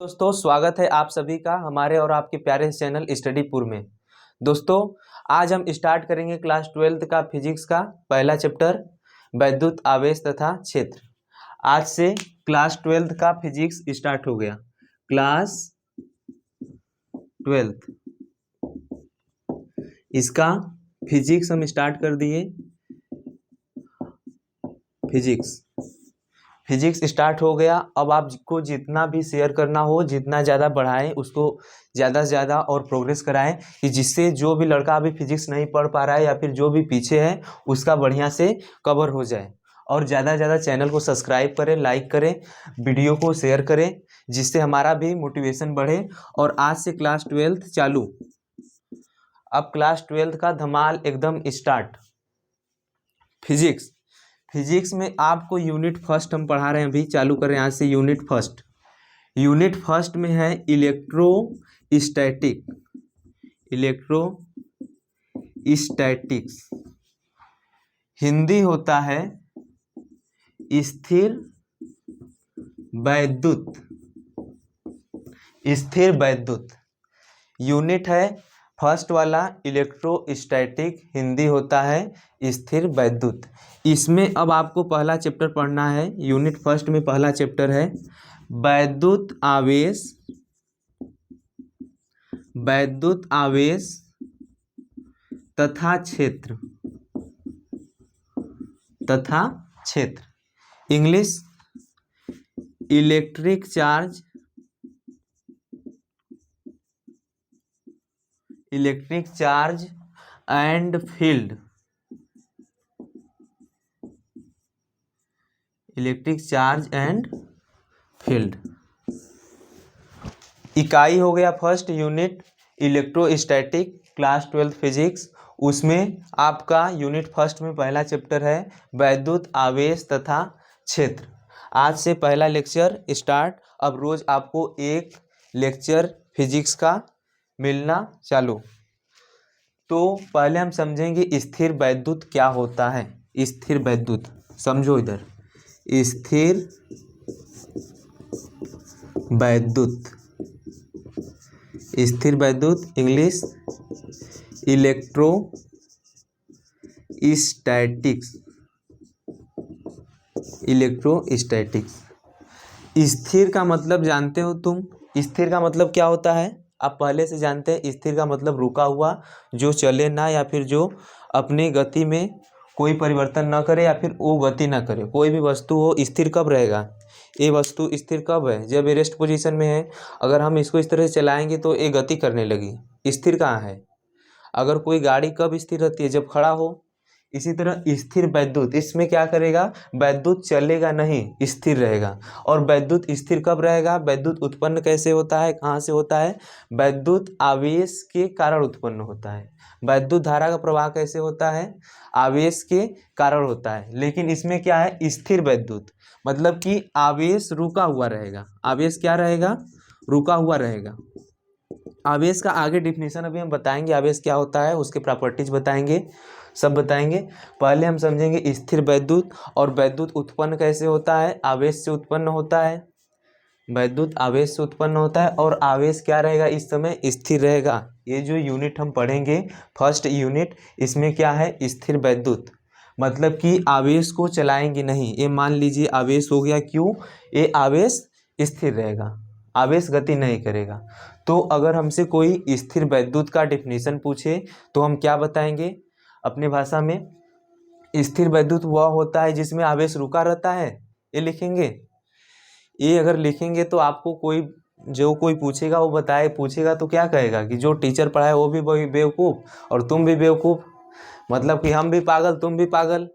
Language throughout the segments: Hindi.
दोस्तों स्वागत है आप सभी का हमारे और आपके प्यारे चैनल स्टडीपुर में। दोस्तों आज हम स्टार्ट करेंगे क्लास 12th का फिजिक्स का पहला चैप्टर वैद्युत आवेश तथा क्षेत्र। आज से क्लास 12th का फिजिक्स स्टार्ट हो गया। क्लास 12th इसका फिजिक्स हम स्टार्ट कर दिए। फिजिक्स स्टार्ट हो गया। अब आपको जितना भी शेयर करना हो, जितना ज़्यादा बढ़ाएं, उसको ज़्यादा से ज़्यादा और प्रोग्रेस कराएं कि जिससे जो भी लड़का अभी फिजिक्स नहीं पढ़ पा रहा है या फिर जो भी पीछे है उसका बढ़िया से कवर हो जाए। और ज़्यादा से ज़्यादा चैनल को सब्सक्राइब करें, लाइक करें, वीडियो को शेयर करें, जिससे हमारा भी मोटिवेशन बढ़े। और आज से क्लास 12th चालू। अब क्लास 12th का धमाल एकदम स्टार्ट। फिजिक्स में आपको यूनिट फर्स्ट हम पढ़ा रहे हैं, अभी चालू करें आज से यूनिट फर्स्ट में है इलेक्ट्रोस्टैटिक्स। हिंदी होता है स्थिर वैद्युत। यूनिट है फर्स्ट वाला इलेक्ट्रोस्टैटिक, हिंदी होता है स्थिर वैद्युत। इसमें अब आपको पहला चैप्टर पढ़ना है। यूनिट फर्स्ट में पहला चैप्टर है वैद्युत आवेश तथा क्षेत्र। English electric charge and field. इकाई हो गया first unit electrostatic, class 12th physics. उसमें आपका यूनिट फर्स्ट में पहला चैप्टर है वैद्युत आवेश तथा क्षेत्र। आज से पहला लेक्चर स्टार्ट। अब रोज आपको एक लेक्चर फिजिक्स का मिलना चालू। तो पहले हम समझेंगे स्थिर वैद्युत क्या होता है। स्थिर वैद्युत समझो इधर। स्थिर वैद्युत इंग्लिश इलेक्ट्रोस्टैटिक्स। स्थिर का मतलब जानते हो तुम? स्थिर का मतलब क्या होता है आप पहले से जानते हैं। स्थिर का मतलब रुका हुआ, जो चले ना या फिर जो अपनी गति में कोई परिवर्तन ना करे या फिर वो गति ना करे। कोई भी वस्तु हो स्थिर कब रहेगा? ये वस्तु स्थिर कब है? जब ये रेस्ट पोजीशन में है। अगर हम इसको इस तरह से चलाएंगे तो ये गति करने लगी। स्थिर कहाँ है? अगर कोई गाड़ी कब स्थिर रहती है? जब खड़ा हो। इसी तरह स्थिर वैद्युत, इसमें क्या करेगा? वैद्युत चलेगा नहीं, स्थिर रहेगा। और वैद्युत स्थिर कब रहेगा? वैद्युत उत्पन्न कैसे होता है, कहाँ से होता है? वैद्युत आवेश के कारण उत्पन्न होता है। वैद्युत धारा का प्रवाह कैसे होता है? आवेश के कारण होता है। लेकिन इसमें क्या है? स्थिर वैद्युत मतलब कि आवेश रुका हुआ रहेगा। आवेश क्या रहेगा? रुका हुआ रहेगा। आवेश का आगे डिफिनेशन अभी हम बताएंगे, आवेश क्या होता है, उसके प्रॉपर्टीज बताएंगे, सब बताएंगे। पहले हम समझेंगे स्थिर वैद्युत। और वैद्युत उत्पन्न कैसे होता है? आवेश से उत्पन्न होता है। वैद्युत आवेश से उत्पन्न होता है। और आवेश क्या रहेगा? इस समय स्थिर रहेगा। ये जो यूनिट हम पढ़ेंगे फर्स्ट यूनिट, इसमें क्या है? स्थिर वैद्युत मतलब कि आवेश को चलाएंगे नहीं। ये मान लीजिए आवेश हो गया, क्यों? ये आवेश स्थिर रहेगा, आवेश गति नहीं करेगा। तो अगर हमसे कोई स्थिर वैद्युत का डिफिनेशन पूछे तो हम क्या बताएंगे अपनी भाषा में? स्थिर वैद्युत वह होता है जिसमें आवेश रुका रहता है। ये लिखेंगे। ये अगर लिखेंगे तो आपको कोई पूछेगा, वो पूछेगा तो क्या कहेगा कि जो टीचर पढ़ाए वो भी बेवकूफ़ और तुम भी बेवकूफ़, मतलब कि हम भी पागल तुम भी पागल।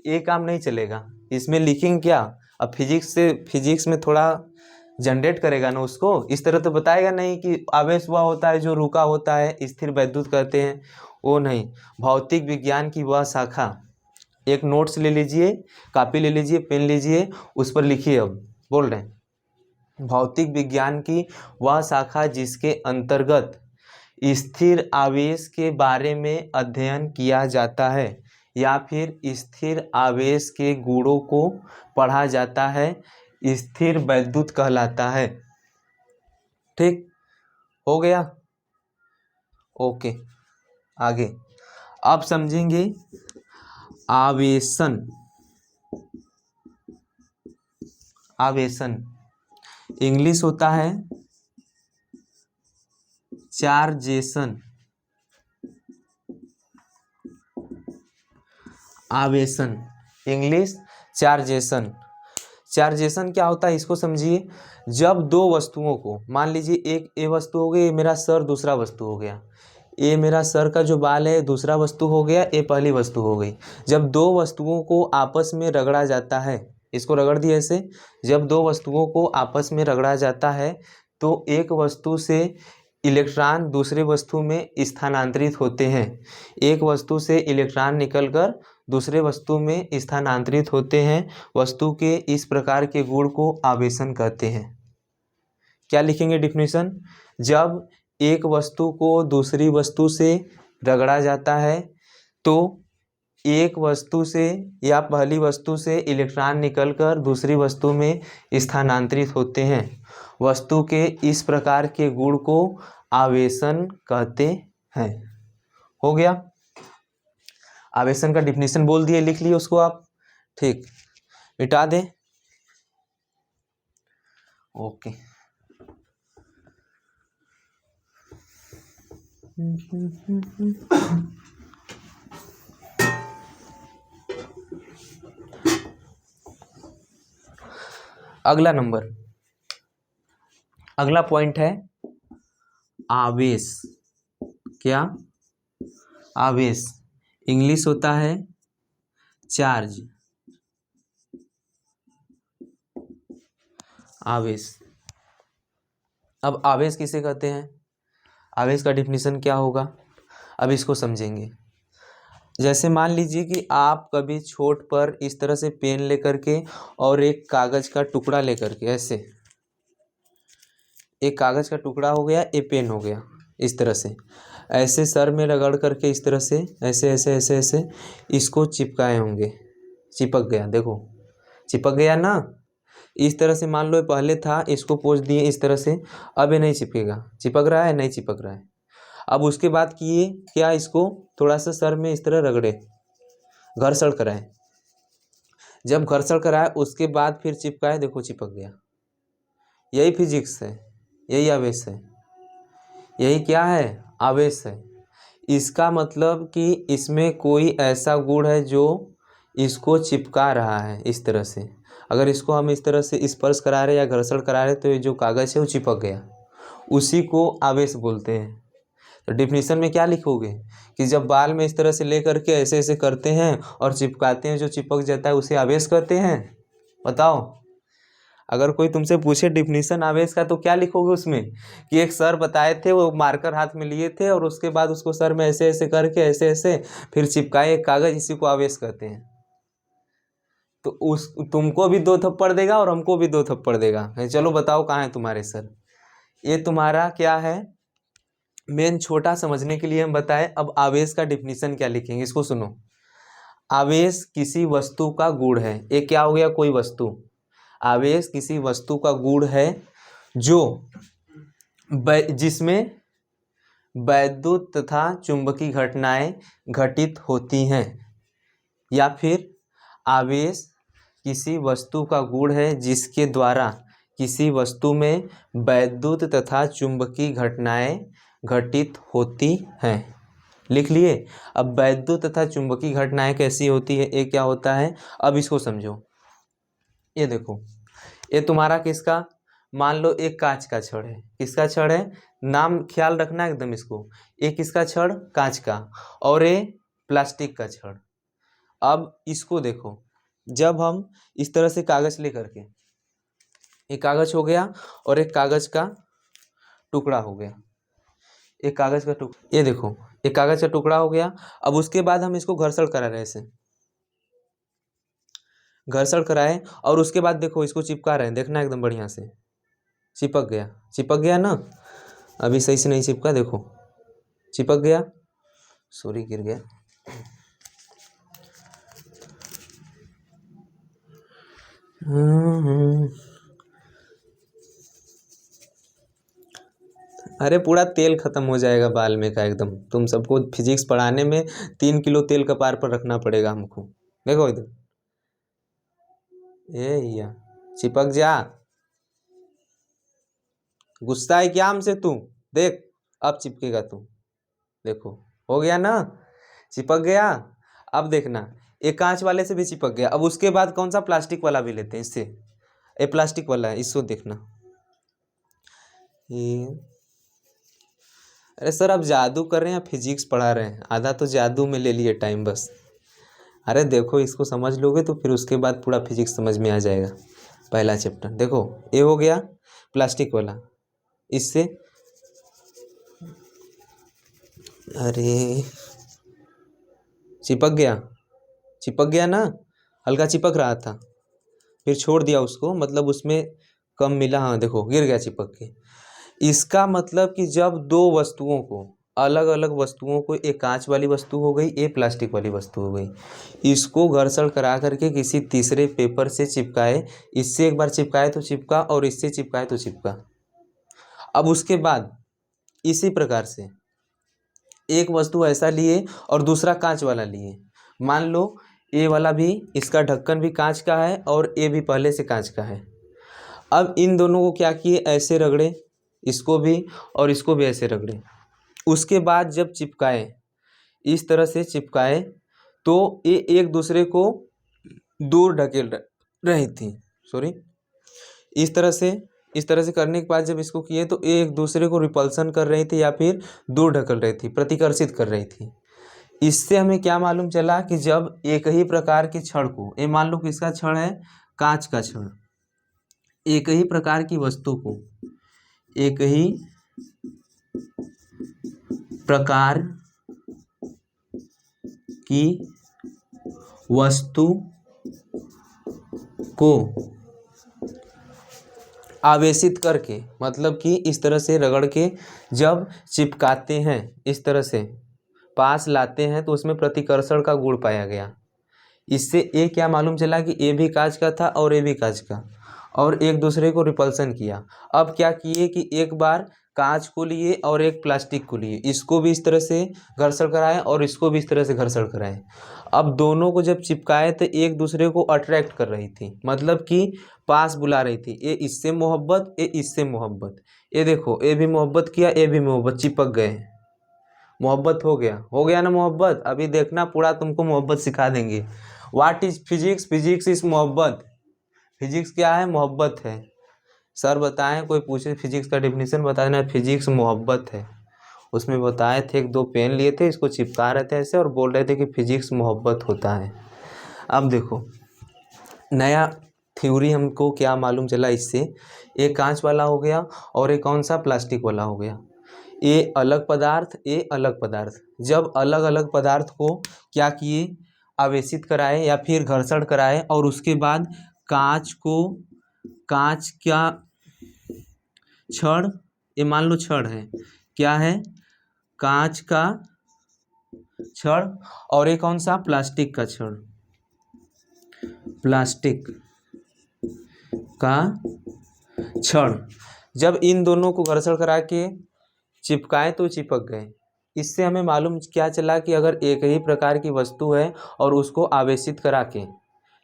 ये काम नहीं चलेगा। इसमें लिखेंगे क्या? अब फिजिक्स में थोड़ा जनरेट करेगा ना उसको। इस तरह तो बताएगा नहीं कि आवेश वह होता है जो रुका होता है, स्थिर वैद्युत कहते हैं, वो नहीं। भौतिक विज्ञान की वह शाखा, एक नोट्स ले लीजिए, कॉपी ले लीजिए, पेन लीजिए, उस पर लिखिए। अब बोल रहे हैं भौतिक विज्ञान की वह शाखा जिसके अंतर्गत स्थिर आवेश के बारे में अध्ययन किया जाता है या फिर स्थिर आवेश के गुणों को पढ़ा जाता है, स्थिर वैद्युत कहलाता है। ठीक हो गया। ओके, आगे अब समझेंगे आवेशन। आवेशन इंग्लिश होता है चार्जेशन। आवेशन इंग्लिश चार्जेशन। चार्जेशन क्या होता है इसको समझिए। जब दो वस्तुओं को, मान लीजिए एक ए वस्तु हो गई, ये मेरा सर दूसरा वस्तु हो गया, ये मेरा सर का जो बाल है दूसरा वस्तु हो गया, ये पहली वस्तु हो गई। जब दो वस्तुओं को आपस में रगड़ा जाता है, इसको रगड़ दिया ऐसे, जब दो वस्तुओं को आपस में रगड़ा जाता है तो एक वस्तु से इलेक्ट्रॉन दूसरे वस्तु में स्थानांतरित होते हैं। एक वस्तु से इलेक्ट्रॉन निकलकर दूसरे वस्तु में स्थानांतरित होते हैं। वस्तु के इस प्रकार के गुण को आवेशन कहते हैं। क्या लिखेंगे डिफिनेशन? जब एक वस्तु को दूसरी वस्तु से रगड़ा जाता है तो एक वस्तु से या पहली वस्तु से इलेक्ट्रॉन निकलकर दूसरी वस्तु में स्थानांतरित होते हैं। वस्तु के इस प्रकार के गुण को आवेशन कहते हैं। हो गया, आवेशन का डिफिनेशन बोल दिए, लिख लिए उसको आप। ठीक, मिटा दें। ओके, अगला नंबर, अगला पॉइंट है आवेश। क्या? आवेश इंग्लिश होता है चार्ज। आवेश, अब आवेश किसे कहते हैं, आवेश का डिफिनीशन क्या होगा, अब इसको समझेंगे। जैसे मान लीजिए कि आप कभी छोट पर इस तरह से पेन लेकर के और एक कागज का टुकड़ा लेकर के, ऐसे एक कागज का टुकड़ा हो गया, एक पेन हो गया, इस तरह से ऐसे सर में रगड़ करके इस तरह से ऐसे ऐसे ऐसे ऐसे इसको चिपकाए होंगे। चिपक गया, देखो चिपक गया ना। इस तरह से मान लो ये पहले था, इसको पोंछ दिए इस तरह से, अब ये नहीं चिपकेगा। चिपक रहा है? नहीं चिपक रहा है। अब उसके बाद किए क्या, इसको थोड़ा सा सर में इस तरह रगड़े, घर्षण कराए। जब घर्षण कराए उसके बाद फिर चिपकाए, देखो चिपक गया। यही फिजिक्स है, यही आवेश है। यही क्या है? आवेश है। इसका मतलब कि इसमें कोई ऐसा गुण है जो इसको चिपका रहा है इस तरह से। अगर इसको हम इस तरह से स्पर्श करा रहे या घर्षण करा रहे तो ये जो कागज़ है वो चिपक गया, उसी को आवेश बोलते हैं। तो डिफिनीशन में क्या लिखोगे कि जब बाल में इस तरह से ले करके ऐसे ऐसे करते हैं और चिपकाते हैं, जो चिपक जाता है उसे आवेश कहते हैं। बताओ, अगर कोई तुमसे पूछे डिफिनीशन आवेश का तो क्या लिखोगे उसमें कि एक सर बताए थे, वो मार्कर हाथ में लिए थे और उसके बाद उसको सर में ऐसे ऐसे करके ऐसे ऐसे फिर चिपकाए एक कागज, इसी को आवेश कहते हैं। तो उस तुमको भी 2 थप्पड़ देगा और हमको भी 2 थप्पड़ देगा। चलो बताओ कहाँ है तुम्हारे सर। ये तुम्हारा क्या है, मेन छोटा समझने के लिए हम बताएं। अब आवेश का डिफिनीशन क्या लिखेंगे, इसको सुनो। आवेश किसी वस्तु का गुण है। ये क्या हो गया? कोई वस्तु। आवेश किसी वस्तु का गुण है जो जिसमें वैद्युत तथा चुंबकीय घटनाएं घटित होती हैं। या फिर आवेश किसी वस्तु का गुण है जिसके द्वारा किसी वस्तु में वैद्युत तथा चुंबकीय घटनाएं घटित होती हैं। लिख लिए। अब वैद्युत तथा चुंबकीय घटनाएं कैसी होती है, ये क्या होता है, अब इसको समझो। ये देखो, ये तुम्हारा किसका, मान लो एक कांच का छड़ है। किसका छड़ है? नाम ख्याल रखना एकदम इसको। एक किसका छड़? कांच का। और ये प्लास्टिक का छड़। अब इसको देखो, जब हम इस तरह से कागज लेकर के, एक कागज हो गया और एक कागज का टुकड़ा हो गया, एक कागज का टुकड़ा, ये देखो एक कागज का टुकड़ा हो गया। अब उसके बाद हम इसको घर्षण करा रहे हैं, ऐसे घर्षण कराए और उसके बाद देखो इसको चिपका रहे हैं, देखना एकदम बढ़िया से। चिपक गया, चिपक गया ना। अभी सही से नहीं चिपका, देखो चिपक गया, सॉरी गिर गया। अरे पूरा तेल खत्म हो जाएगा बाल में का एकदम। तुम सबको फिजिक्स पढ़ाने में 3 किलो तेल कपार पर रखना पड़ेगा हमको। देखो इधर, ए या चिपक जा। गुस्सा है क्या हमसे तू? देख अब चिपकेगा तू। देखो हो गया ना, चिपक गया। अब देखना एक कांच वाले से भी चिपक गया। अब उसके बाद कौन सा, प्लास्टिक वाला भी लेते हैं इससे। ये प्लास्टिक वाला है, इसको देखना ये। अरे सर आप जादू कर रहे हैं या फिजिक्स पढ़ा रहे हैं? आधा तो जादू में ले लिए टाइम बस। अरे देखो इसको समझ लोगे तो फिर उसके बाद पूरा फिजिक्स समझ में आ जाएगा। पहला चैप्टर देखो, ये हो गया प्लास्टिक वाला। इससे अरे चिपक गया, चिपक गया ना, हल्का चिपक रहा था फिर छोड़ दिया उसको, मतलब उसमें कम मिला। हाँ देखो गिर गया चिपक के। इसका मतलब कि जब दो वस्तुओं को, अलग अलग वस्तुओं को, एक कांच वाली वस्तु हो गई, एक प्लास्टिक वाली वस्तु हो गई, इसको घर्षण करा करके किसी तीसरे पेपर से चिपकाए, इससे एक बार चिपकाए तो चिपका और इससे चिपकाए तो चिपका। अब उसके बाद इसी प्रकार से एक वस्तु ऐसा लिए और दूसरा कांच वाला लिए। मान लो ये वाला भी, इसका ढक्कन भी कांच का है और ये भी पहले से कांच का है। अब इन दोनों को क्या किए, ऐसे रगड़े, इसको भी और इसको भी ऐसे रगड़े। उसके बाद जब चिपकाए, इस तरह से चिपकाए तो ये एक दूसरे को दूर ढकेल रही थी, सॉरी इस तरह से करने के बाद जब इसको किए तो ये एक दूसरे को रिपल्सन कर रही थी या फिर दूर ढकल रही थी, प्रतिकर्षित कर रही थी। इससे हमें क्या मालूम चला कि जब एक ही प्रकार के छड़ को, ये मान लो किसका छड़ है, कांच का छड़, एक ही प्रकार की वस्तु को, एक ही प्रकार की वस्तु को आवेशित करके, मतलब कि इस तरह से रगड़ के जब चिपकाते हैं, इस तरह से पास लाते हैं तो उसमें प्रतिकर्षण का गुण पाया गया। इससे ये क्या मालूम चला कि ये भी कांच का था और ये भी कांच का, और एक दूसरे को रिपल्सन किया। अब क्या किए कि एक बार कांच को लिए और एक प्लास्टिक को लिए, इसको भी इस तरह से घर्षण कराए और इसको भी इस तरह से घर्षण कराए। अब दोनों को जब चिपकाए तो एक दूसरे को अट्रैक्ट कर रही थी, मतलब कि पास बुला रही थी। ये इससे मोहब्बत, ये इससे मोहब्बत। ये देखो ये भी मोहब्बत किया, ये भी मोहब्बत, चिपक गए, मोहब्बत हो गया ना मोहब्बत। अभी देखना पूरा तुमको मोहब्बत सिखा देंगे। What is physics? Physics is मोहब्बत। फिजिक्स क्या है? मोहब्बत है। सर बताएं, कोई पूछे फिजिक्स का डेफिनेशन बता देना। फिजिक्स मोहब्बत है। उसमें बताए थे, एक दो पेन लिए थे, इसको चिपका रहे थे ऐसे और बोल रहे थे कि फिजिक्स मोहब्बत होता है। अब देखो नया थ्योरी हमको क्या मालूम चला इससे, एक कांच वाला हो गया और एक कौन सा, प्लास्टिक वाला हो गया। ये अलग पदार्थ, ये अलग पदार्थ। जब अलग अलग पदार्थ को क्या किए, आवेशित कराए या फिर घर्षण कराए, और उसके बाद कांच को, कांच क्या छड़, ये मान लो छड़ है, क्या है, कांच का छड़, और ये कौन सा, प्लास्टिक का छड़, प्लास्टिक का छड़। जब इन दोनों को घर्षण करा के चिपकाए तो चिपक गए। इससे हमें मालूम क्या चला कि अगर एक ही प्रकार की वस्तु है और उसको आवेशित करा के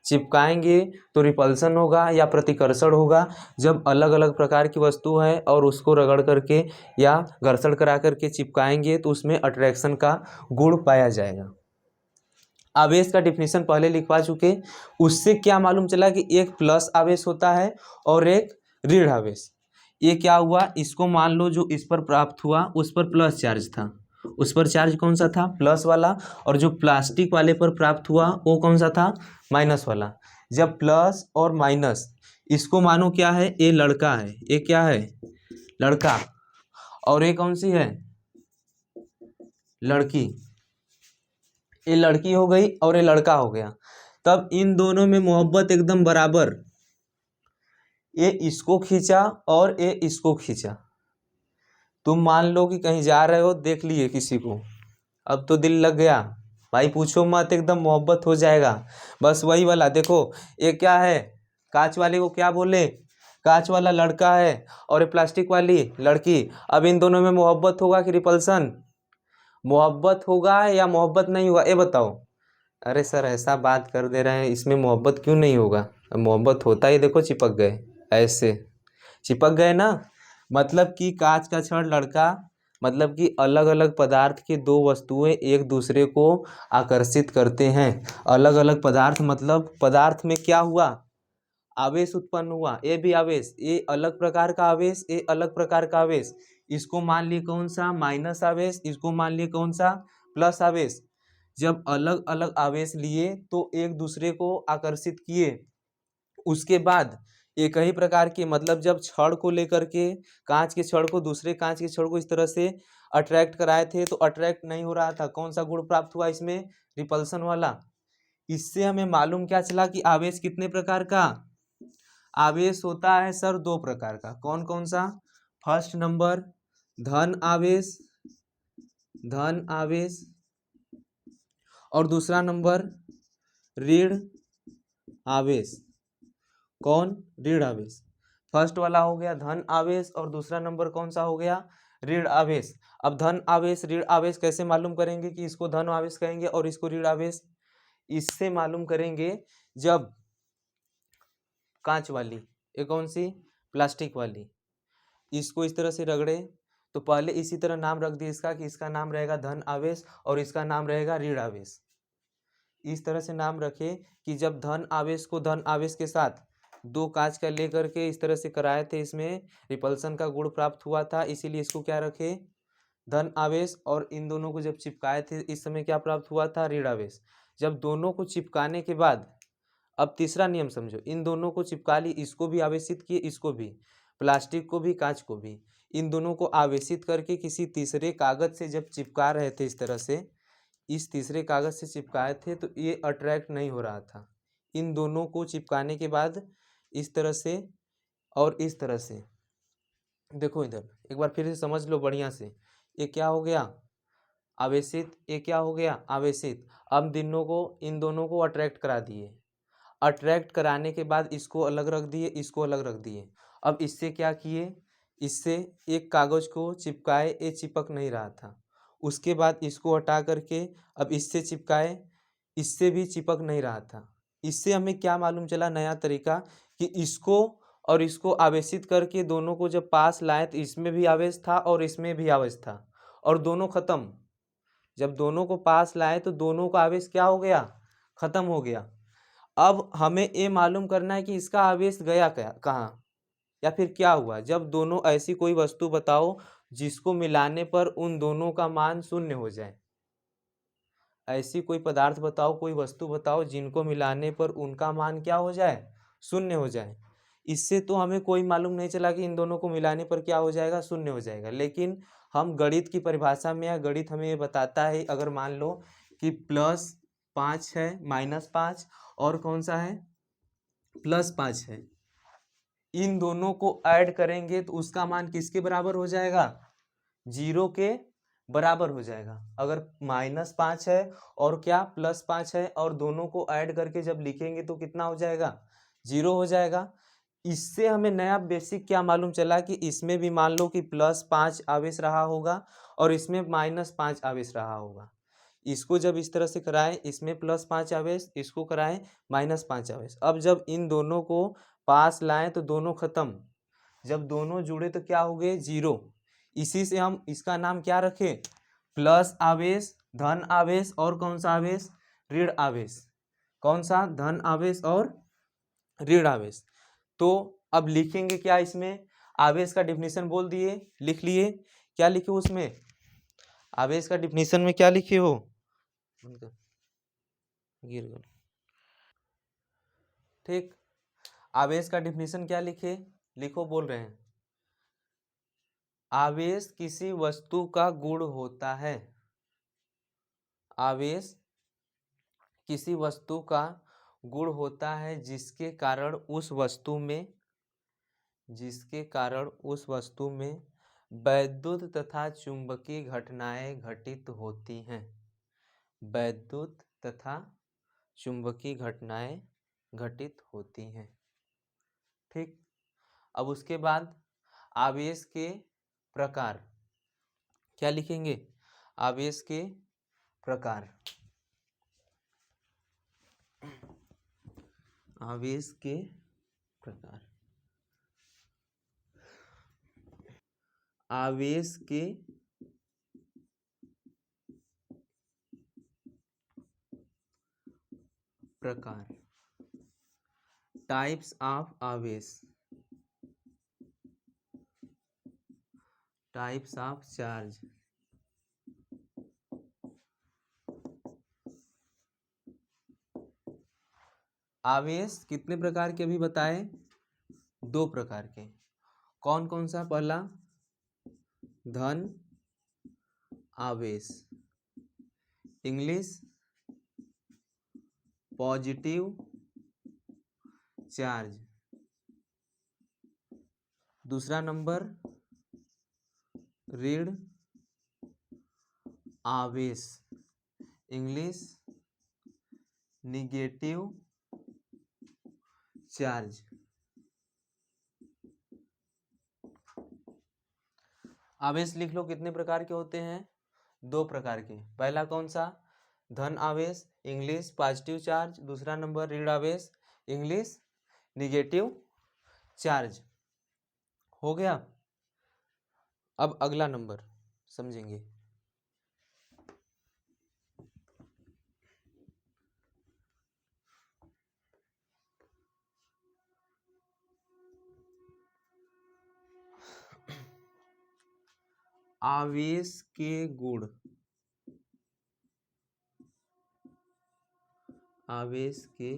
चिपकाएंगे तो रिपल्सन होगा या प्रतिकर्षण होगा। जब अलग अलग प्रकार की वस्तु है और उसको रगड़ करके या घर्षण करा करके चिपकाएंगे तो उसमें अट्रैक्शन का गुण पाया जाएगा। आवेश का डिफिनीशन पहले लिखवा चुके। उससे क्या मालूम चला कि एक प्लस आवेश होता है और एक ऋण आवेश। ये क्या हुआ, इसको मान लो जो इस पर प्राप्त हुआ उस पर प्लस चार्ज था, उस पर चार्ज कौन सा था, प्लस वाला, और जो प्लास्टिक वाले पर प्राप्त हुआ वो कौन सा था, माइनस वाला। जब प्लस और माइनस, इसको मानो क्या है, ये लड़का है, ये क्या है, लड़का, और ये कौन सी है, लड़की। ये लड़की हो गई और ये लड़का हो गया। तब इन दोनों में मोहब्बत एकदम बराबर, ये इसको खींचा और ये इसको खींचा। तुम मान लो कि कहीं जा रहे हो, देख लिए किसी को, अब तो दिल लग गया भाई, पूछो मत, एकदम मोहब्बत हो जाएगा। बस वही वाला देखो, ये क्या है, कांच वाले को क्या बोले, कांच वाला लड़का है और ये प्लास्टिक वाली लड़की, अब इन दोनों में मोहब्बत होगा कि रिपल्सन? मोहब्बत होगा या मोहब्बत नहीं होगा, ये बताओ। अरे सर ऐसा बात कर दे रहे हैं, इसमें मोहब्बत क्यों नहीं होगा? अब मोहब्बत होता ही, देखो चिपक गए, ऐसे चिपक गए ना। मतलब कि कांच का छड़ लड़का, मतलब कि अलग अलग पदार्थ की दो वस्तुएं एक दूसरे को आकर्षित करते हैं। अलग अलग पदार्थ मतलब पदार्थ में क्या हुआ, आवेश उत्पन्न हुआ, ये भी आवेश, ये अलग प्रकार का आवेश, ये अलग प्रकार का आवेश। इसको मान लिए कौन सा, माइनस आवेश, इसको मान लिए कौन सा, प्लस आवेश। जब अलग अलग आवेश लिए तो एक दूसरे को आकर्षित किए, उसके बाद एक ही प्रकार के, मतलब जब छड़ को लेकर के, कांच के छड़ को दूसरे कांच के छड़ को इस तरह से अट्रैक्ट कराए थे तो अट्रैक्ट नहीं हो रहा था, कौन सा गुण प्राप्त हुआ इसमें, रिपल्सन वाला। इससे हमें मालूम क्या चला कि आवेश कितने प्रकार का, आवेश होता है सर दो प्रकार का, कौन कौन सा, फर्स्ट नंबर धन आवेश, धन आवेश, और दूसरा नंबर ऋण आवेश, कौन, ऋण आवेश। फर्स्ट वाला हो गया धन आवेश और दूसरा नंबर कौन सा हो गया, ऋण आवेश। अब धन आवेश ऋण आवेश कैसे मालूम करेंगे कि इसको धन आवेश कहेंगे और इसको ऋण आवेश? इससे मालूम करेंगे जब कांच वाली, ये कौन सी, प्लास्टिक वाली, इसको इस तरह से रगड़े तो पहले इसी तरह नाम रख दिए इसका कि इसका नाम रहेगा धन आवेश और इसका नाम रहेगा ऋण आवेश। इस तरह से नाम रखे कि जब धन आवेश को धन आवेश के साथ दो कांच का लेकर के इस तरह से कराए थे, इसमें रिपल्सन का गुण प्राप्त हुआ था, इसीलिए इसको क्या रखे, धन आवेश। और इन दोनों को जब चिपकाए थे इस समय क्या प्राप्त हुआ था, ऋण आवेश। जब दोनों को चिपकाने के बाद, अब तीसरा नियम समझो, इन दोनों को चिपका ली, इसको भी आवेशित किए, इसको भी, प्लास्टिक को भी कांच को भी, इन दोनों को आवेशित करके किसी तीसरे कागज से जब चिपका रहे थे इस तरह से, इस तीसरे कागज से चिपकाए थे तो ये अट्रैक्ट नहीं हो रहा था। इन दोनों को चिपकाने के बाद इस तरह से और इस तरह से, देखो इधर एक बार फिर से समझ लो बढ़िया से, ये क्या हो गया, आवेशित, ये क्या हो गया, आवेशित। अब दिनों को, इन दोनों को अट्रैक्ट करा दिए, अट्रैक्ट कराने के बाद इसको अलग रख दिए, इसको अलग रख दिए। अब इससे क्या किए, इससे एक कागज को चिपकाए, ये चिपक नहीं रहा था, उसके बाद इसको हटा करके अब इससे चिपकाए, इससे भी चिपक नहीं रहा था। इससे हमें क्या मालूम चला, नया तरीका, कि इसको और इसको आवेशित करके दोनों को जब पास लाए तो इसमें भी आवेश था और इसमें भी आवेश था और दोनों खत्म। जब दोनों को पास लाए तो दोनों का आवेश क्या हो गया, खत्म हो गया। अब हमें ये मालूम करना है कि इसका आवेश गया क्या, कहाँ, या फिर क्या हुआ। जब दोनों, ऐसी कोई वस्तु बताओ जिसको मिलाने पर उन दोनों का मान शून्य हो जाए, ऐसी कोई पदार्थ बताओ, कोई वस्तु बताओ जिनको मिलाने पर उनका मान क्या हो जाए, शून्य हो जाए। इससे तो हमें कोई मालूम नहीं चला कि इन दोनों को मिलाने पर क्या हो जाएगा, शून्य हो जाएगा। लेकिन हम गणित की परिभाषा में, या गणित हमें ये बताता है, अगर मान लो कि +5 है, -5 और कौन सा है, +5 है, इन दोनों को ऐड करेंगे तो उसका मान किसके बराबर हो जाएगा, 0 के बराबर हो जाएगा। अगर -5 है और क्या, +5 है, और दोनों को ऐड करके जब लिखेंगे तो कितना हो जाएगा, 0 हो जाएगा। इससे हमें नया बेसिक क्या मालूम चला कि इसमें भी मान लो कि +5 आवेश रहा होगा और इसमें -5 आवेश रहा होगा। इसको जब इस तरह से कराएं, इसमें +5 आवेश, इसको कराएं -5 आवेश। अब जब इन दोनों को पास लाएं तो दोनों खत्म, जब दोनों जुड़े तो क्या हो गए, 0। इसी से हम इसका नाम क्या रखें, प्लस आवेश, धन आवेश और कौन सा आवेश, ऋण आवेश। कौन सा, धन आवेश और ऋण आवेश। तो अब लिखेंगे क्या इसमें, आवेश का डिफिनीशन बोल दिए, लिख लिए, क्या लिखे उसमें, आवेश का डिफिनीशन में क्या लिखे हो, गिर गया, ठीक। आवेश का डिफिनीशन क्या लिखे, लिखो, बोल रहे हैं, आवेश किसी वस्तु का गुण होता है, आवेश किसी वस्तु का गुण होता है जिसके कारण उस वस्तु में वैद्युत तथा चुंबकीय घटनाएं घटित होती हैं, वैद्युत तथा चुंबकीय घटनाएं घटित होती हैं, ठीक। अब उसके बाद आवेश के प्रकार, क्या लिखेंगे? आवेश के प्रकार, आवेश के प्रकार, आवेश के प्रकार, टाइप्स ऑफ आवेश, टाइप्स ऑफ चार्ज। आवेश कितने प्रकार के अभी बताए? 2 प्रकार के। कौन कौन सा? पहला धन आवेश, इंग्लिश पॉजिटिव चार्ज। दूसरा नंबर ऋण आवेश, इंग्लिश निगेटिव चार्ज। आवेश लिख लो कितने प्रकार के होते हैं? 2 प्रकार के। पहला कौन सा? धन आवेश, इंग्लिश पॉजिटिव चार्ज। दूसरा नंबर ऋण आवेश, इंग्लिश निगेटिव चार्ज। हो गया। अब अगला नंबर समझेंगे। आवेश के गुण, आवेश के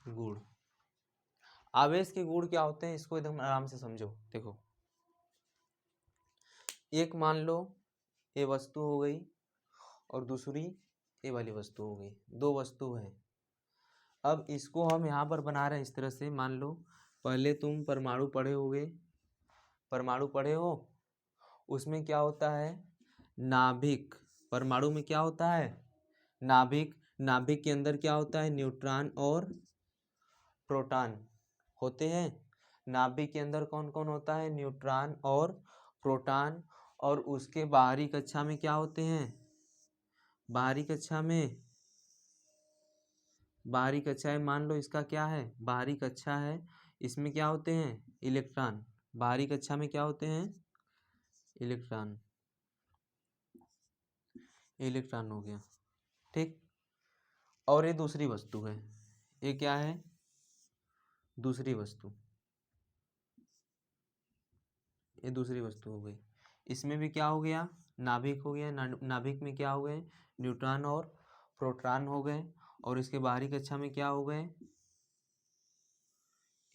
गुण। आवेश के गुण क्या होते हैं इसको एकदम आराम से समझो। देखो, एक मान लो ये वस्तु हो गई और दूसरी ये वाली वस्तु हो गई, 2 वस्तु है। अब इसको हम यहाँ पर बना रहे हैं इस तरह से। मान लो पहले तुम परमाणु पढ़े होगे, परमाणु पढ़े हो, उसमें क्या होता है? नाभिक। परमाणु में क्या होता है? नाभिक। नाभिक के अंदर क्या होता है? न्यूट्रॉन और प्रोटॉन होते हैं। नाभिक के अंदर कौन कौन होता है? न्यूट्रॉन और प्रोटॉन। और उसके बाहरी कक्षा में क्या होते हैं? बाहरी कक्षा में, बाहरी कक्षा है, मान लो इसका क्या है? बाहरी कक्षा है, इसमें क्या होते हैं? इलेक्ट्रॉन। बाहरी कक्षा में क्या होते हैं? इलेक्ट्रॉन। इलेक्ट्रॉन हो गया, ठीक। और ये दूसरी वस्तु है, ये क्या है? दूसरी वस्तु, ये दूसरी वस्तु हो गई। इसमें भी क्या हो गया? नाभिक हो गया। नाभिक में क्या हो गए? न्यूट्रॉन और प्रोटॉन हो गए। और इसके बाहरी कक्षा में क्या हो गए?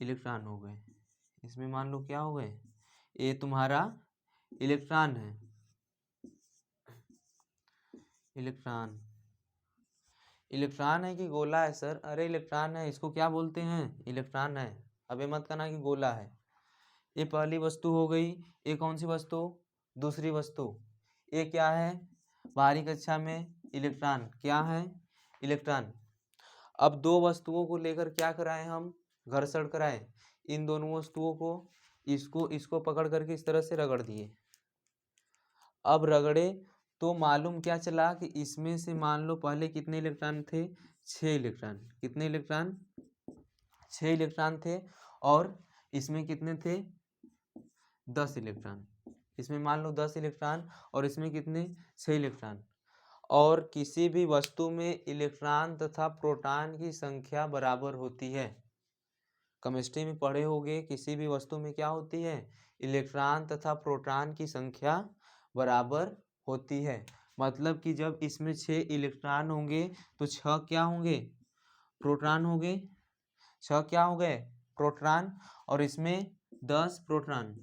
इलेक्ट्रॉन हो गए। इसमें मान लो क्या हो गए? ये तुम्हारा इलेक्ट्रॉन है, इलेक्ट्रॉन। इलेक्ट्रॉन है कि गोला है सर? अरे इलेक्ट्रॉन है, इसको क्या बोलते हैं? इलेक्ट्रॉन है। अबे मत कहना कि गोला है। ये पहली वस्तु हो गई। ये कौन सी वस्तु? दूसरी वस्तु। ये क्या है? बाहरी कक्षा में इलेक्ट्रॉन। क्या है? इलेक्ट्रॉन। अब 2 वस्तुओं को लेकर क्या कराएं हम? घर्षण कराएं। इन दोनों वस्तुओं को, इसको इसको पकड़ करके इस तरह से रगड़ दिए। अब रगड़े तो मालूम क्या चला कि इसमें से मान लो पहले कितने इलेक्ट्रॉन थे? 6 इलेक्ट्रॉन। कितने इलेक्ट्रॉन? 6 इलेक्ट्रॉन थे। और इसमें कितने थे? 10 इलेक्ट्रॉन। इसमें मान लो 10 इलेक्ट्रॉन और इसमें कितने? 6 इलेक्ट्रॉन। और किसी भी वस्तु में इलेक्ट्रॉन तथा प्रोटॉन की संख्या बराबर होती है। केमिस्ट्री में पढ़े होंगे, किसी भी वस्तु में क्या होती है? इलेक्ट्रॉन तथा प्रोटॉन की संख्या बराबर होती है। मतलब कि जब इसमें 6 इलेक्ट्रॉन होंगे तो 6 क्या होंगे? प्रोटॉन होंगे। 6 क्या हो गए? प्रोटॉन। और इसमें 10 प्रोटॉन।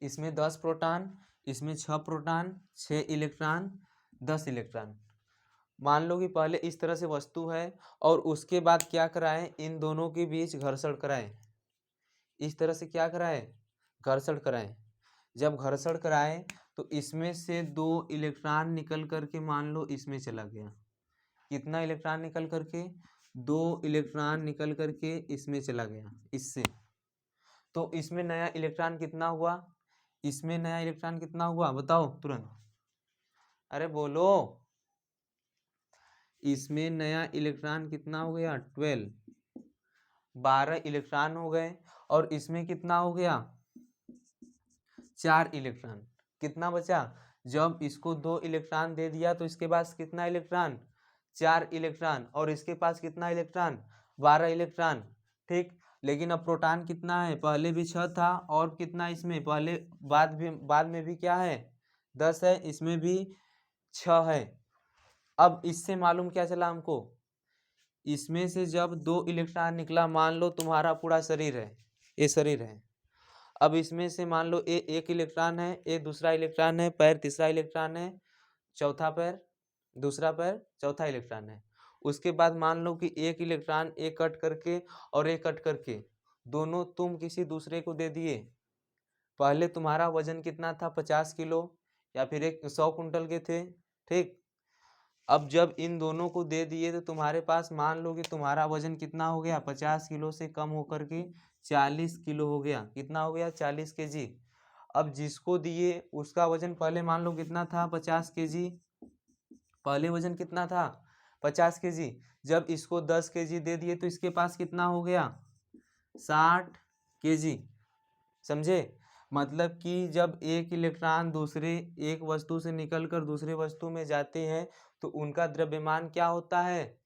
इसमें 10 प्रोटॉन, इसमें 6 प्रोटॉन, 6 इलेक्ट्रॉन, 10 इलेक्ट्रॉन। मान लो कि पहले इस तरह से वस्तु है और उसके बाद क्या कराएं? इन दोनों के बीच घर्षण कराएं। इस तरह से क्या कराएं? घर्षण कराएं। जब घर्षण कराएं तो इसमें से 2 इलेक्ट्रॉन निकल करके मान लो इसमें चला गया। कितना इलेक्ट्रॉन निकल करके? 2 इलेक्ट्रॉन निकल करके इसमें चला गया, इससे। तो इसमें नया इलेक्ट्रॉन कितना हुआ, इसमें नया इलेक्ट्रॉन कितना हुआ बताओ तुरंत, अरे बोलो। इसमें नया इलेक्ट्रॉन कितना हो गया 12, 12 इलेक्ट्रॉन हो गए। और इसमें कितना हो गया 4 इलेक्ट्रॉन। कितना बचा, जब इसको 2 इलेक्ट्रॉन दे दिया तो इसके पास कितना इलेक्ट्रॉन 4 इलेक्ट्रॉन, और इसके पास कितना इलेक्ट्रॉन 12 इलेक्ट्रॉन। ठीक, लेकिन अब प्रोटॉन कितना है, पहले भी 6 था, और कितना इसमें पहले बाद में भी क्या है 10 है, इसमें भी 6 है। अब इससे मालूम क्या चला हमको, इसमें से जब 2 इलेक्ट्रॉन निकला, मान लो तुम्हारा पूरा शरीर है, ये शरीर है। अब इसमें से मान लो ए एक इलेक्ट्रॉन है, ए दूसरा इलेक्ट्रॉन है, पैर तीसरा इलेक्ट्रॉन है, चौथा पैर दूसरा पैर चौथा इलेक्ट्रॉन है। उसके बाद मान लो कि एक इलेक्ट्रॉन ए कट करके और ए कट करके दोनों तुम किसी दूसरे को दे दिए। पहले तुम्हारा वजन कितना था 50 किलो या फिर 100 कुंटल के थे। ठीक, अब जब इन दोनों को दे दिए तो तुम्हारे पास मान लो कि तुम्हारा वजन कितना हो गया 50 किलो से कम होकर के 40 किलो हो गया। कितना हो गया 40 केजी। अब जिसको दिए उसका वजन पहले मान लो कितना था 50 केजी, पहले वजन कितना था 50 केजी। जब इसको 10 केजी दे दिए तो इसके पास कितना हो गया 60 केजी। समझे, मतलब कि जब एक इलेक्ट्रॉन दूसरे एक वस्तु से निकलकर दूसरे वस्तु में जाते हैं तो उनका द्रव्यमान क्या होता है,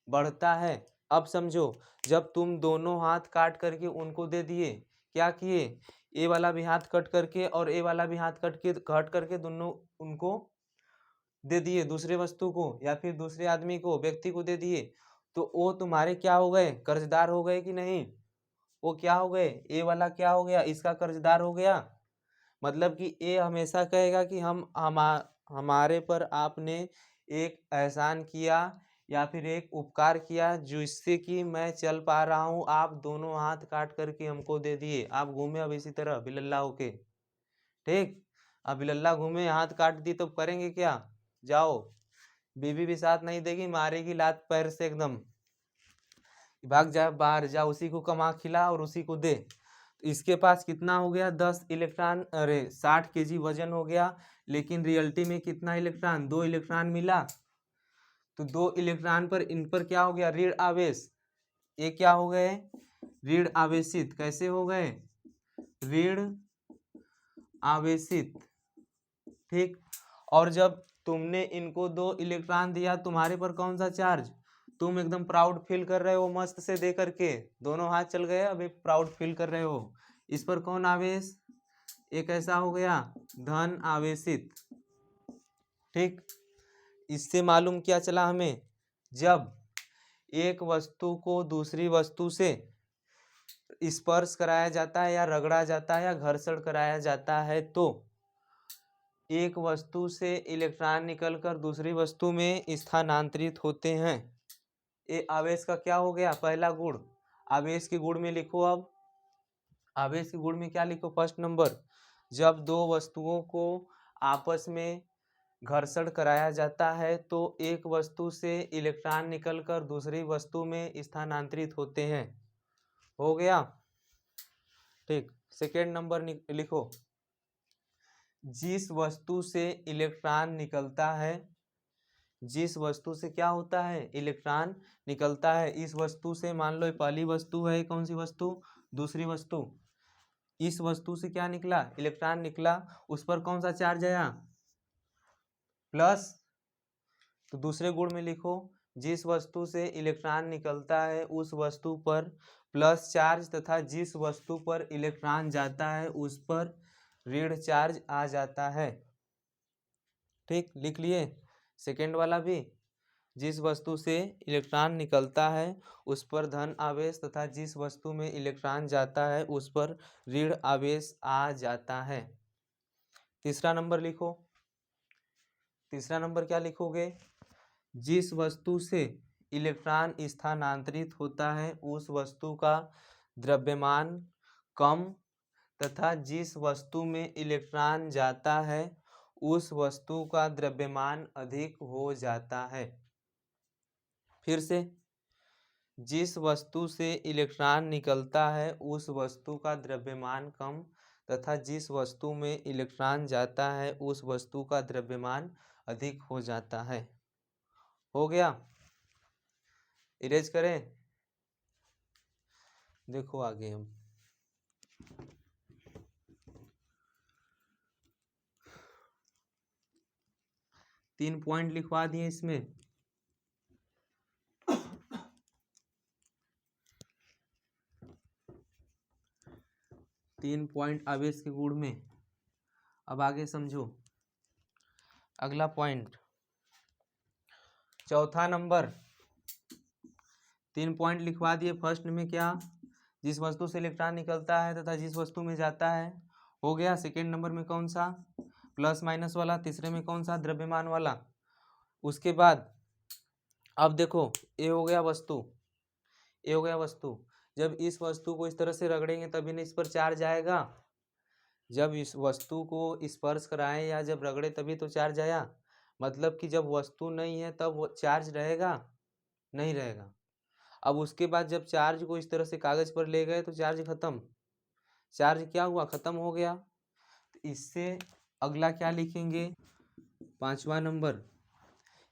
बढ़ता है। अब समझो, जब तुम दोनों हाथ काट करके उनको दे दिए, क्या किए, ए वाला भी हाथ कट करके और ए वाला भी हाथ कट करके दोनों उनको दे दिए दूसरे वस्तु को या फिर दूसरे आदमी को, व्यक्ति को दे दिए, तो वो तुम्हारे क्या हो गए, कर्जदार हो गए कि नहीं। वो क्या हो गए, ए वाला क्या हो गया, इसका कर्जदार हो गया। मतलब कि ए हमेशा कहेगा कि हमारे पर आपने एक एहसान किया या फिर एक उपकार किया जिससे कि मैं चल पा रहा हूँ, आप दोनों हाथ काट करके हमको दे दिए। आप घूमे अब इसी तरह बिलल्ला होके। ठीक, अब बिलल्ला घूमे हाथ काट दी तो करेंगे क्या, जाओ, बीवी भी साथ नहीं देगी, मारेगी लात पैर से एकदम, भाग जा बाहर जा, उसी को कमा खिला और उसी को दे। तो इसके पास कितना हो गया 10 इलेक्ट्रॉन, अरे 60 केजी वजन हो गया, लेकिन रियलिटी में कितना इलेक्ट्रॉन 2 इलेक्ट्रॉन मिला। तो 2 इलेक्ट्रॉन पर इन पर क्या हो गया ऋण आवेश, ये क्या हो गए ऋण आवेशित। कैसे हो गए ऋण आवेशित। ठीक, और जब तुमने इनको 2 इलेक्ट्रॉन दिया, तुम्हारे पर कौन सा चार्ज, तुम एकदम प्राउड फील कर रहे हो मस्त से दे करके, दोनों हाथ चल गए, अभी प्राउड फील कर रहे हो। इस पर कौन आवेश, एक ऐसा हो गया धन आवेशित। ठीक, इससे मालूम क्या चला हमें, जब एक वस्तु को दूसरी वस्तु से स्पर्श कराया जाता है या रगड़ा जाता है या घर्षण कराया जाता है तो एक वस्तु से इलेक्ट्रॉन निकलकर दूसरी वस्तु में स्थानांतरित होते हैं। ये आवेश का क्या हो गया पहला गुण। आवेश के गुण में लिखो, अब आवेश के गुण में क्या लिखो, फर्स्ट नंबर, जब दो वस्तुओं को आपस में घर्षण कराया जाता है तो एक वस्तु से इलेक्ट्रॉन निकलकर दूसरी वस्तु में स्थानांतरित होते हैं। हो गया। ठीक, सेकेंड नंबर लिखो, जिस वस्तु से इलेक्ट्रॉन निकलता है, जिस वस्तु से क्या होता है इलेक्ट्रॉन निकलता है, इस वस्तु से मान लो पहली वस्तु है, कौन सी वस्तु, दूसरी वस्तु, इस वस्तु से क्या निकला इलेक्ट्रॉन निकला, उस पर कौन सा चार्ज आया प्लस। तो दूसरे गुण में लिखो, जिस वस्तु से इलेक्ट्रॉन निकलता है उस वस्तु पर प्लस चार्ज तथा जिस वस्तु पर इलेक्ट्रॉन जाता है उस पर ऋण चार्ज आ जाता है। ठीक, लिख लिए। सेकेंड वाला भी, जिस वस्तु से इलेक्ट्रॉन निकलता है उस पर धन आवेश तथा जिस वस्तु में इलेक्ट्रॉन जाता है उस पर ऋण आवेश आ जाता है। तीसरा नंबर लिखो, तीसरा नंबर क्या लिखोगे, जिस वस्तु से इलेक्ट्रॉन स्थानांतरित होता है उस वस्तु का द्रव्यमान कम तथा जिस वस्तु में इलेक्ट्रॉन जाता है उस वस्तु का द्रव्यमान अधिक हो जाता है। फिर से, जिस वस्तु से इलेक्ट्रॉन निकलता है उस वस्तु का द्रव्यमान कम तथा जिस वस्तु में इलेक्ट्रॉन जाता है उस वस्तु का द्रव्यमान अधिक हो जाता है। हो गया? इरेज करें? देखो आगे हम 3 पॉइंट लिखवा दिए इसमें। 3 पॉइंट आवेश के गुण में। अब आगे समझो अगला पॉइंट, चौथा नंबर। 3 पॉइंट लिखवा दिए। फर्स्ट में क्या, जिस वस्तु से इलेक्ट्रॉन निकलता है तथा जिस वस्तु में जाता है, हो गया। सेकेंड नंबर में कौन सा, प्लस माइनस वाला। तीसरे में कौन सा, द्रव्यमान वाला। उसके बाद अब देखो, ये हो गया वस्तु, ये हो गया वस्तु। जब इस वस्तु को इस तरह से रगड़ेंगे तभी ना इस पर चार्ज आएगा। जब इस वस्तु को स्पर्श कराएं या जब रगड़े तभी तो चार्ज आया। मतलब कि जब वस्तु नहीं है तब वो चार्ज रहेगा, नहीं रहेगा। अब उसके बाद जब चार्ज को इस तरह से कागज पर ले गए तो चार्ज खत्म। चार्ज क्या हुआ, खत्म हो गया। तो इससे अगला क्या लिखेंगे, 5वां नंबर।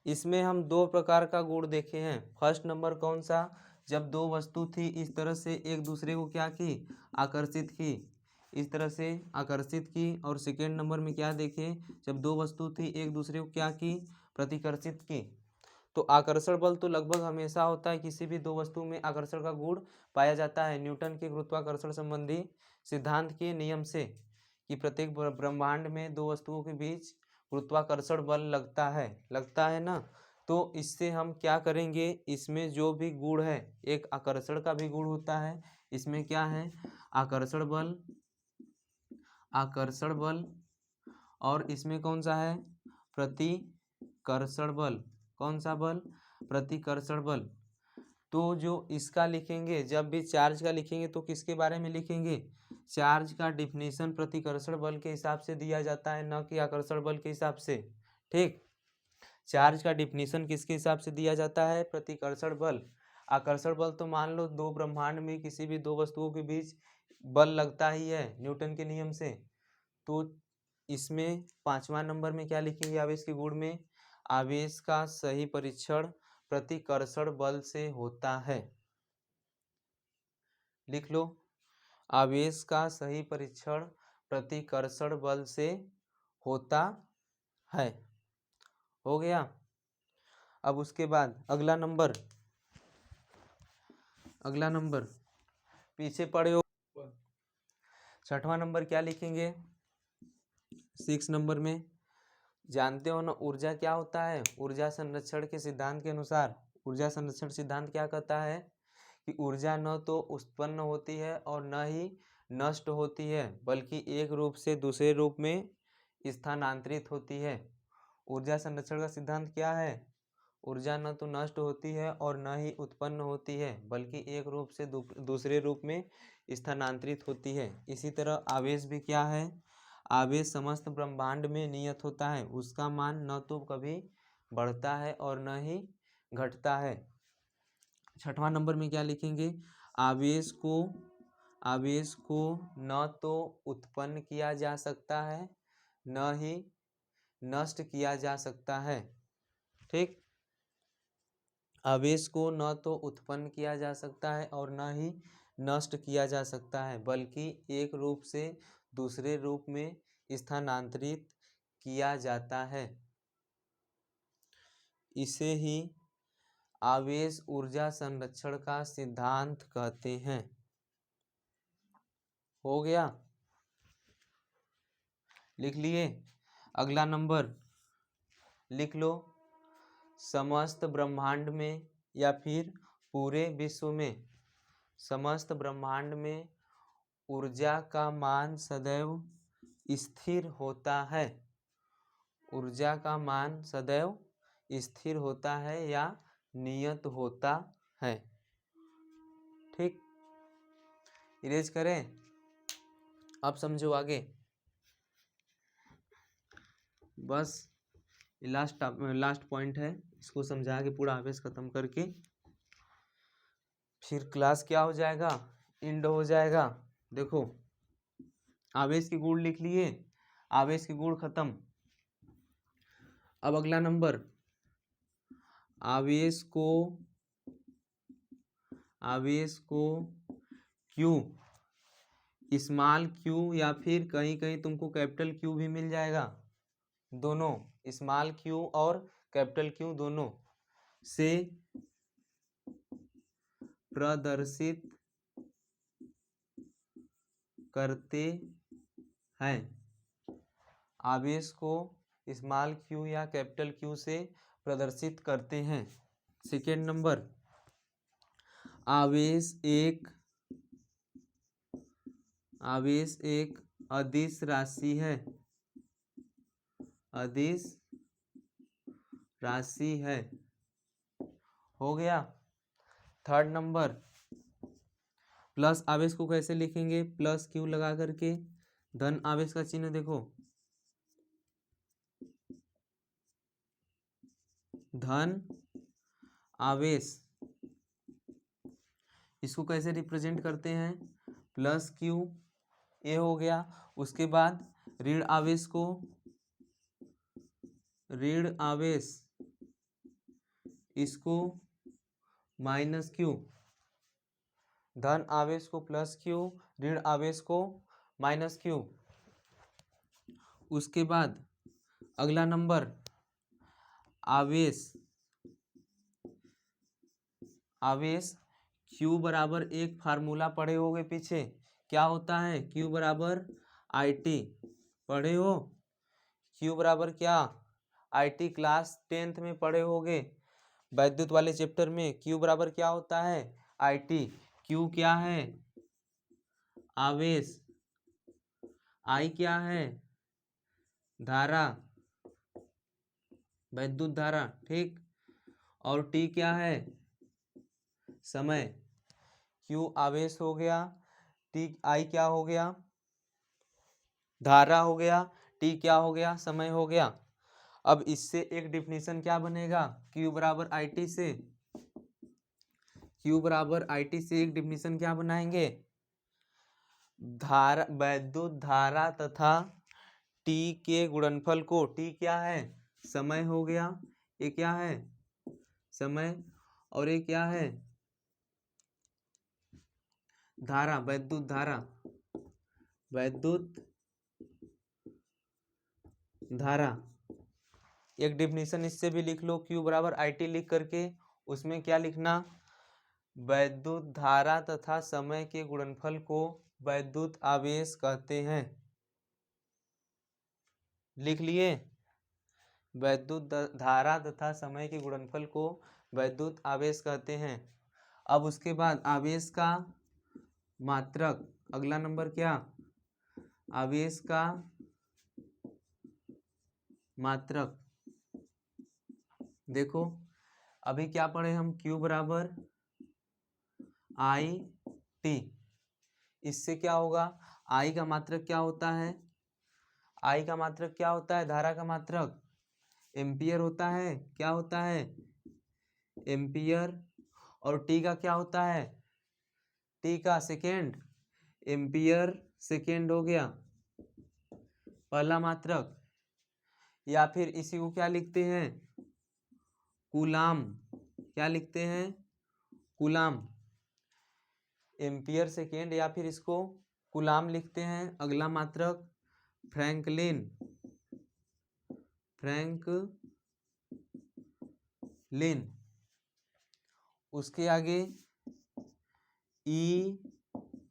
इसमें हम 2 प्रकार का गुण देखे हैं। फर्स्ट नंबर कौन सा, जब 2 वस्तु थी इस तरह से एक दूसरे को क्या की, आकर्षित की, इस तरह से आकर्षित की। और सेकेंड नंबर में क्या देखे, जब 2 वस्तु थी एक दूसरे को क्या की, प्रतिकर्षित की। तो आकर्षण बल तो लगभग हमेशा होता है, किसी भी 2 वस्तु में आकर्षण का गुण पाया जाता है। न्यूटन के गुरुत्वाकर्षण संबंधी सिद्धांत के नियम से कि प्रत्येक ब्रह्मांड में 2 वस्तुओं के बीच गुरुत्वाकर्षण बल लगता है ना। तो इससे हम क्या करेंगे, इसमें जो भी गुण है, एक आकर्षण का भी गुण होता है। इसमें क्या है, आकर्षण बल, आकर्षण बल। और इसमें कौन सा है, प्रतिकर्षण बल। कौन सा बल, प्रतिकर्षण बल। तो जो इसका लिखेंगे, जब भी चार्ज का लिखेंगे तो किसके बारे में लिखेंगे, चार्ज का डिफिनीशन प्रतिकर्षण बल के हिसाब से दिया जाता है, न कि आकर्षण बल के हिसाब से। ठीक, चार्ज का डिफिनीशन किसके हिसाब से दिया जाता है, प्रतिकर्षण बल। आकर्षण बल तो मान लो 2 ब्रह्मांड में किसी भी 2 वस्तुओं के बीच बल लगता ही है न्यूटन के नियम से। तो इसमें 5वां नंबर में क्या लिखेंगे, आवेश के गुण में, आवेश का सही परीक्षण प्रतिकर्षण बल से होता है। लिख लो, आवेश का सही परीक्षण प्रतिकर्षण बल से होता है। हो गया। अब उसके बाद अगला नंबर, अगला नंबर पीछे पड़े हो। 6वां नंबर क्या लिखेंगे, 6 नंबर में जानते हो ना ऊर्जा क्या होता है। ऊर्जा संरक्षण के सिद्धांत के अनुसार, ऊर्जा संरक्षण सिद्धांत क्या कहता है कि ऊर्जा न तो उत्पन्न होती है और न ही नष्ट होती है, बल्कि एक रूप से दूसरे रूप में स्थानांतरित होती है। ऊर्जा संरक्षण का सिद्धांत क्या है, ऊर्जा न तो नष्ट होती है और न ही उत्पन्न होती है, बल्कि एक रूप से दूसरे रूप में स्थानांतरित होती है। इसी तरह आवेश भी क्या है, आवेश समस्त ब्रह्मांड में नियत होता है। उसका मान न तो कभी बढ़ता है और न ही घटता है। 6वां नंबर में क्या लिखेंगे, आवेश को न तो उत्पन्न किया जा सकता है न ही नष्ट किया जा सकता है। ठीक, आवेश को न तो उत्पन्न किया जा सकता है और न ही नष्ट किया जा सकता है, बल्कि एक रूप से दूसरे रूप में स्थानांतरित किया जाता है। इसे ही आवेश ऊर्जा संरक्षण का सिद्धांत कहते हैं। हो गया, लिख लिए। अगला नंबर लिख लो, समस्त ब्रह्मांड में या फिर पूरे विश्व में, समस्त ब्रह्मांड में ऊर्जा का मान सदैव स्थिर होता है। ऊर्जा का मान सदैव स्थिर होता है या नियत होता है। ठीक, इरेज करें। अब समझो आगे, बस लास्ट पॉइंट है, इसको समझा के पूरा आवेश खत्म करके फिर क्लास क्या हो जाएगा, इंड हो जाएगा। देखो आवेश के गुण लिख लिए, आवेश के गुण खत्म। अब अगला नंबर, आवेश को क्यू, स्मॉल क्यू या फिर कहीं कहीं तुमको कैपिटल क्यू भी मिल जाएगा, दोनों स्मॉल क्यू और कैपिटल क्यू दोनों से प्रदर्शित करते हैं। आवेश को स्मॉल क्यू या कैपिटल क्यू से प्रदर्शित करते हैं। सेकेंड नंबर, आवेश एक अदिश राशि है, अदिश राशि है। हो गया। थर्ड नंबर, प्लस आवेश को कैसे लिखेंगे, प्लस क्यू लगा करके, धन आवेश का चिन्ह देखो, धन आवेश, इसको कैसे रिप्रेजेंट करते हैं, प्लस क्यू, ये हो गया। उसके बाद ऋण आवेश को, ऋण आवेश, इसको माइनस क्यू, धन आवेश को प्लस क्यू, ऋण आवेश को माइनस क्यू। उसके बाद अगला नंबर, आवेश Q बराबर एक फार्मूला पढ़े होगे पीछे, क्या होता है, Q बराबर IT, पढ़े हो, Q बराबर क्या, IT क्लास 10th में पढ़े होगे वैद्युत वाले चैप्टर में। Q बराबर क्या होता है, IT। Q क्या है, आवेश, I क्या है, धारा, वैद्युत धारा, ठीक, और T क्या है, समय। Q आवेश हो गया, T I क्या हो गया, धारा हो गया, T क्या हो गया, समय हो गया। अब इससे एक डिफिनीशन क्या बनेगा, Q बराबर IT से, Q बराबर IT से एक डिफिनीशन क्या बनाएंगे, धारा, वैद्युत धारा तथा T के गुणनफल को, T क्या है, समय हो गया, ये क्या है, समय, और ये क्या है, धारा, वैद्युत धारा, वैद्युत धारा। एक डिफिनीशन इससे भी लिख लो, Q बराबर IT लिख करके उसमें क्या लिखना, वैद्युत धारा तथा समय के गुणनफल को वैद्युत आवेश कहते हैं। लिख लिए, वैद्युत धारा तथा समय के गुणनफल को वैद्युत आवेश कहते हैं। अब उसके बाद आवेश का मात्रक, अगला नंबर क्या, आवेश का मात्रक। देखो अभी क्या पढ़े हम, Q बराबर IT, इससे क्या होगा, I का मात्रक क्या होता है, I का मात्रक क्या होता है, धारा का मात्रक एम्पियर होता है, क्या होता है, एम्पियर। और T का क्या होता है, T का सेकेंड, एम्पियर सेकेंड हो गया पहला मात्रक। या फिर इसी को क्या लिखते हैं, कूलाम, क्या लिखते हैं, कूलाम, एम्पियर सेकेंड, या फिर इसको कूलाम लिखते हैं। अगला मात्रक फ्रैंकलिन, फ्रैंकलिन। उसके आगे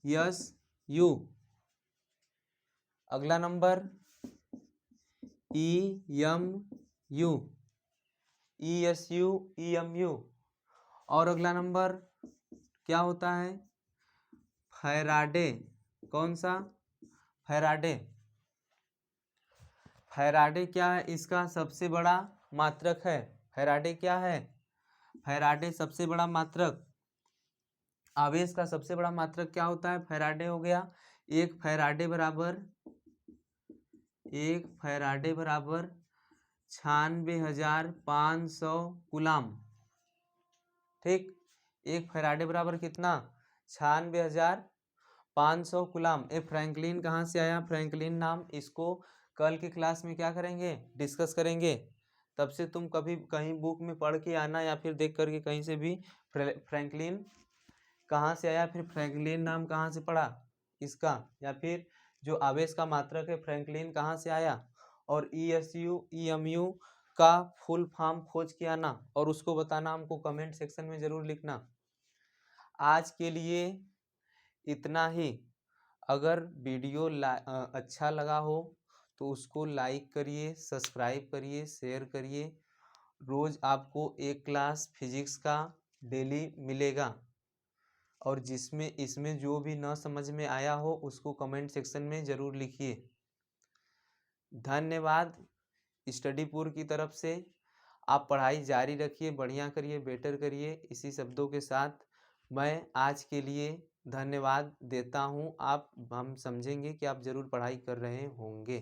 ESU, अगला नंबर EMU, ESU, EMU। और अगला नंबर क्या होता है, फैराडे, कौन सा, फैराडे। फैराडे क्या है, इसका सबसे बड़ा मात्रक है, फैराडे क्या है, फैराडे सबसे बड़ा मात्रक, आवेश का सबसे बड़ा मात्रक क्या होता है, फैराडे हो गया। एक फैराडे बराबर 96,500 कूलाम, ठीक। 1 फैराडे बराबर कितना? 96,500 कूलाम। ये फ्रैंकलिन कहाँ से आया? फ्रैंकलिन नाम, इसको कल की क्लास में क्या करेंगे? डिस्कस करेंगे। तब से तुम कभी कहीं बुक में पढ़ के आना या फिर देख करके कहीं से भी फ्रैंकलिन कहाँ से आया, फिर फ्रैंकलिन नाम कहाँ से पड़ा इसका, या फिर जो आवेश का मात्रक है फ्रैंकलिन कहाँ से आया, और ESU EMU का फुल फॉर्म खोज के आना और उसको बताना, हमको कमेंट सेक्शन में ज़रूर लिखना। आज के लिए इतना ही। अगर वीडियो अच्छा लगा हो तो उसको लाइक करिए, सब्सक्राइब करिए, शेयर करिए। रोज़ आपको एक क्लास फिजिक्स का डेली मिलेगा, और जिसमें इसमें जो भी न समझ में आया हो उसको कमेंट सेक्शन में ज़रूर लिखिए। धन्यवाद। स्टडीपुर की तरफ से आप पढ़ाई जारी रखिए, बढ़िया करिए, बेटर करिए। इसी शब्दों के साथ मैं आज के लिए धन्यवाद देता हूँ। हम समझेंगे कि आप ज़रूर पढ़ाई कर रहे होंगे।